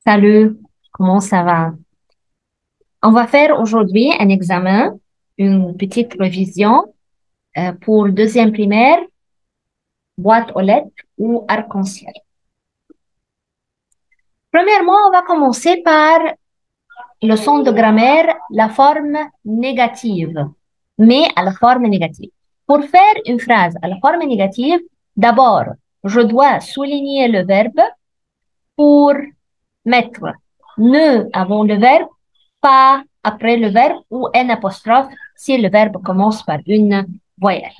Salut, comment ça va? On va faire aujourd'hui un examen, une petite révision pour le deuxième primaire, boîte aux lettres ou arc-en-ciel. Premièrement, on va commencer par le son de grammaire, la forme négative, mais à la forme négative. Pour faire une phrase à la forme négative, d'abord, je dois souligner le verbe pour mettre ne avant le verbe, pas après le verbe ou un apostrophe si le verbe commence par une voyelle.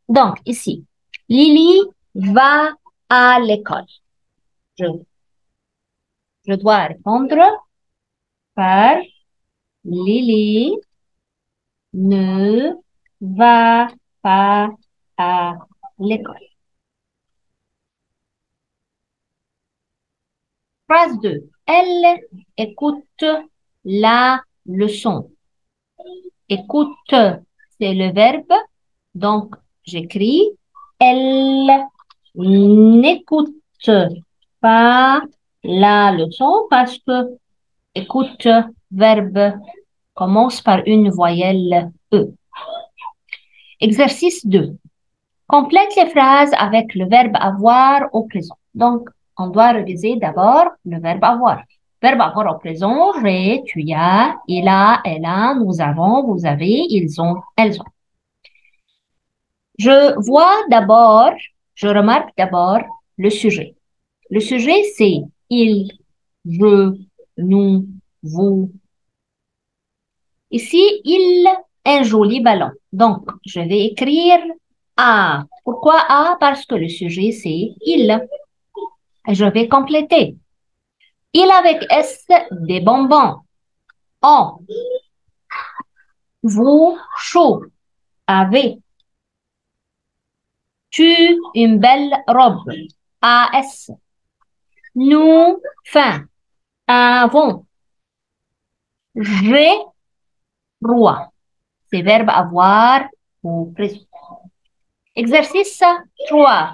Donc, ici, Lily va à l'école. Je, je dois répondre par Lily ne va pas à l'école. Phrase 2. Elle écoute la leçon. Écoute, c'est le verbe. Donc, j'écris elle n'écoute pas la leçon parce que écoute, verbe commence par une voyelle E. Exercice 2. Complète les phrases avec le verbe avoir au présent. Donc, on doit réviser d'abord le verbe avoir. Verbe avoir au présent, j'ai, tu as, il a, elle a, nous avons, vous avez, ils ont, elles ont. Je remarque d'abord le sujet. Le sujet, c'est il, je, nous, vous. Ici, il, un joli ballon. Donc, je vais écrire A. Pourquoi A? Parce que le sujet, c'est il. Je vais compléter. Il avec S, des bonbons. On, vous, chaud. Avez. Tu, une belle robe. AS. Nous, fin. Avons. J'ai, roi. C'est verbe avoir ou présent. Exercice 3.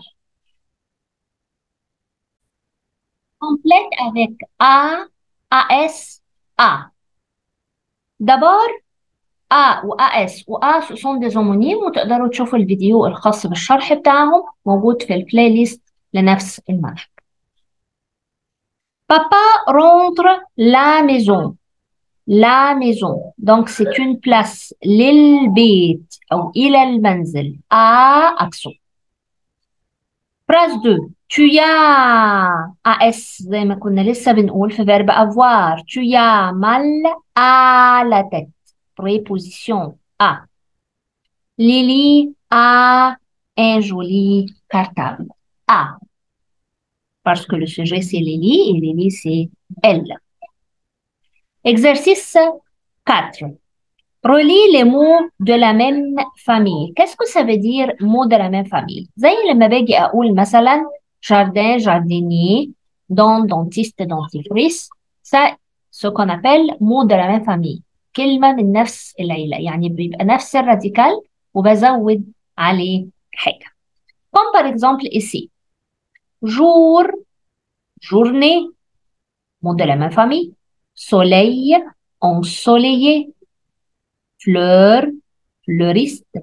Complète avec A, AS, A. D'abord A و AS و A ce sont des homonymes وتقدروا تشوفوا الفيديو الخاص بالشرح بتاعهم موجود في البلاي ليست لنفس المنهج. Papa rentre la maison. La maison. Donc, c'est une place. للبيت أو إلى المنزل. A, accent. Phrase 2. Tu as AS زي ما كنا لسه بنقول في verbe avoir. Tu as mal à la tête. Préposition A. Lily a un joli cartable. A. Parce que le sujet c'est Lily et Lily c'est elle. Exercice 4. Relie les mots de la même famille. Qu'est-ce que ça veut dire mots de la même famille؟ زي لما باجي أقول مثلا jardin, jardinier, dent, dentiste, dentifrice. Ça, ce qu'on appelle mots de la même famille. كلمة من نفس العيلة. يعني بيبقى نفس الراديكال وبزود عليه حاجة. Comme par exemple ici. Jour, journée, mots de la même famille. Soleil, ensoleillé. Fleur, fleuriste,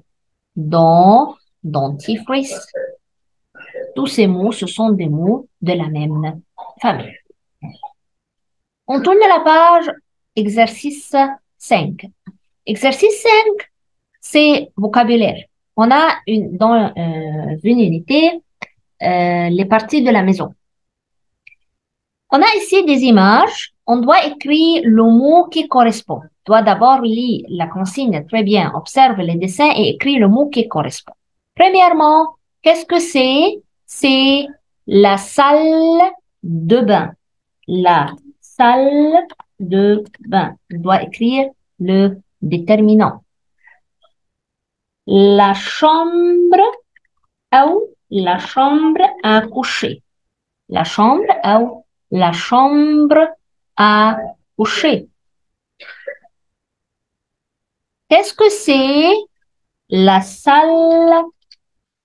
dent, dentifrice. Tous ces mots, ce sont des mots de la même famille. On tourne la page, exercice 5. Exercice 5, c'est vocabulaire. On a dans une unité les parties de la maison. On a ici des images. On doit écrire le mot qui correspond. On doit d'abord lire la consigne très bien, observe les dessins et écrit le mot qui correspond. Premièrement, qu'est-ce que c'est? C'est la salle de bain. La salle de bain. On doit écrire le déterminant. La chambre ou la chambre à coucher. La chambre ou la chambre à coucher. Qu'est-ce que c'est? La salle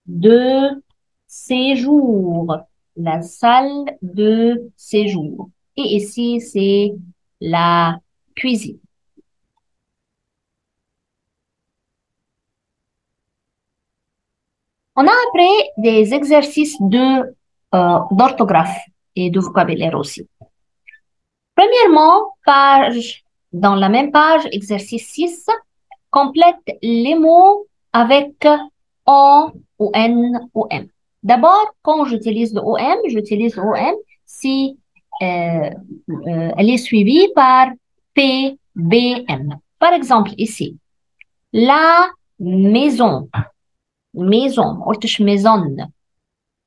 de séjour. La salle de séjour. et ici, c'est la cuisine. On a après des exercices d'orthographe et de vocabulaire aussi. Premièrement, dans la même page, exercice 6, complète les mots avec on ou n ou m. D'abord, quand j'utilise le OM, j'utilise le OM si elle est suivie par P, B, M. Par exemple, ici, la maison. maison ما قلتش maison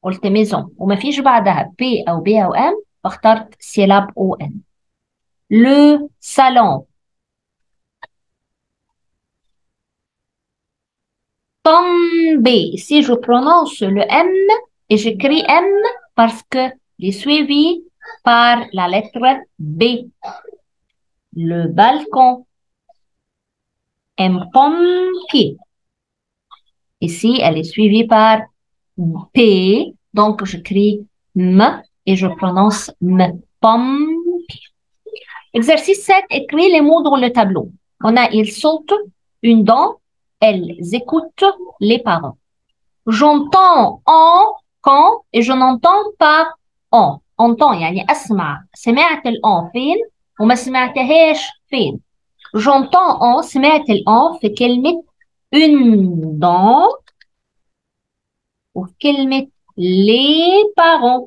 قلت maison وما فيش بعدها P أو B أو M فاخترت syllabe ON. Le salon. Tomber. Ici, je prononce le M et j'écris M parce que est suivi par la lettre B. Le balcon. Un pompier. Ici, elle est suivie par P, donc j'écris M et je prononce M. Pompier. Exercice 7, écris les mots dans le tableau. On a ils sautent, une dent, elles écoutent les parents. J'entends en quand et je n'entends pas en. entend يعني أسمع. سمعت الأن فين وما سمعتهاش فين. J'entends en سمعت الأن في كلمة une dent وفي كلمة les parents.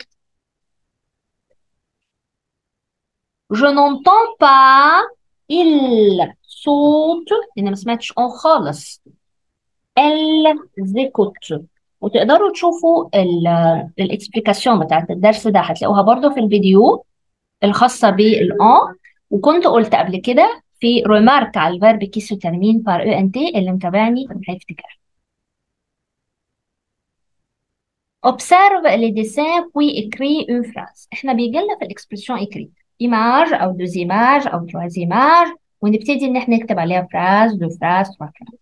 Je n'entends pas il صوت لأن ما سمعتش en خالص. elles écoutent. وتقدروا تشوفوا الاكسبليكاسيون بتاعت الدرس ده هتلاقوها برضو في الفيديو الخاصة بالان. وكنت قلت قبل كده في ريمارك على الفيرب كي سو ترمين بار او ان تي اللي متابعني هيفتكر. Observe les dessins puis écris une phrase. احنا بيجي لنا في الاكسبريسيون écrite image او deux images او trois images ونبتدي ان احنا نكتب عليها phrase deux phrases trois phrases.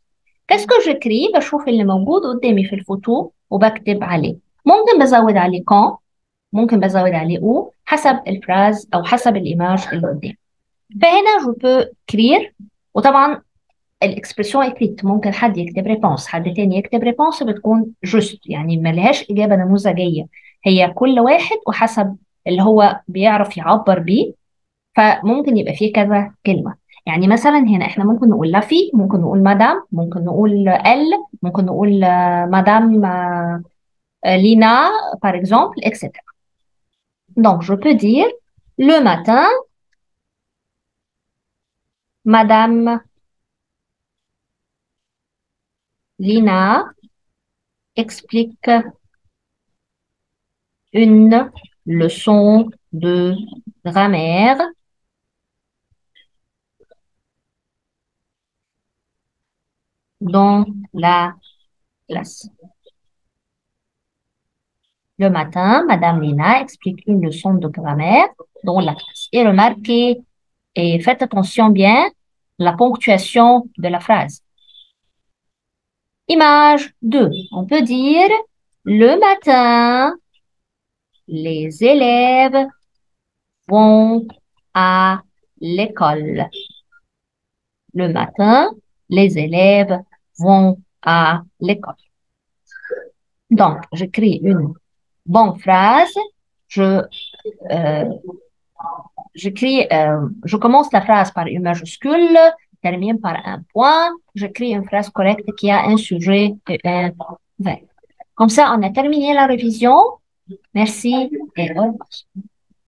Qu'est-ce que j'écris؟ بشوف اللي موجود قدامي في الفوتو وبكتب عليه. ممكن بزود عليه quand ممكن بزود عليه ou حسب الفراز او حسب الايماج اللي قدامي. فهنا جو بو كرير. وطبعا الاكسبريسيون اكريت ممكن حد يكتب ريبونس حد تاني يكتب ريبونس بتكون جوست يعني ما لهاش اجابه نموذجيه. هي كل واحد وحسب اللي هو بيعرف يعبر بيه. فممكن يبقى فيه كذا كلمه. يعني مثلا هنا احنا ممكن نقول لافي ممكن نقول مدام ممكن نقول ال ممكن نقول مدام لينا par exemple etc. Donc je peux dire le matin madame Lina explique une leçon de grammaire dans la classe. Le matin, Madame Lina explique une leçon de grammaire dans la classe. Et remarquez et faites attention bien la ponctuation de la phrase. Image 2. On peut dire le matin, les élèves vont à l'école. Le matin, les élèves vont à l'école. Donc, j'écris une bonne phrase. Je commence la phrase par une majuscule, termine par un point. J'écris une phrase correcte qui a un sujet et un verbe. Comme ça, on a terminé la révision. Merci et au revoir.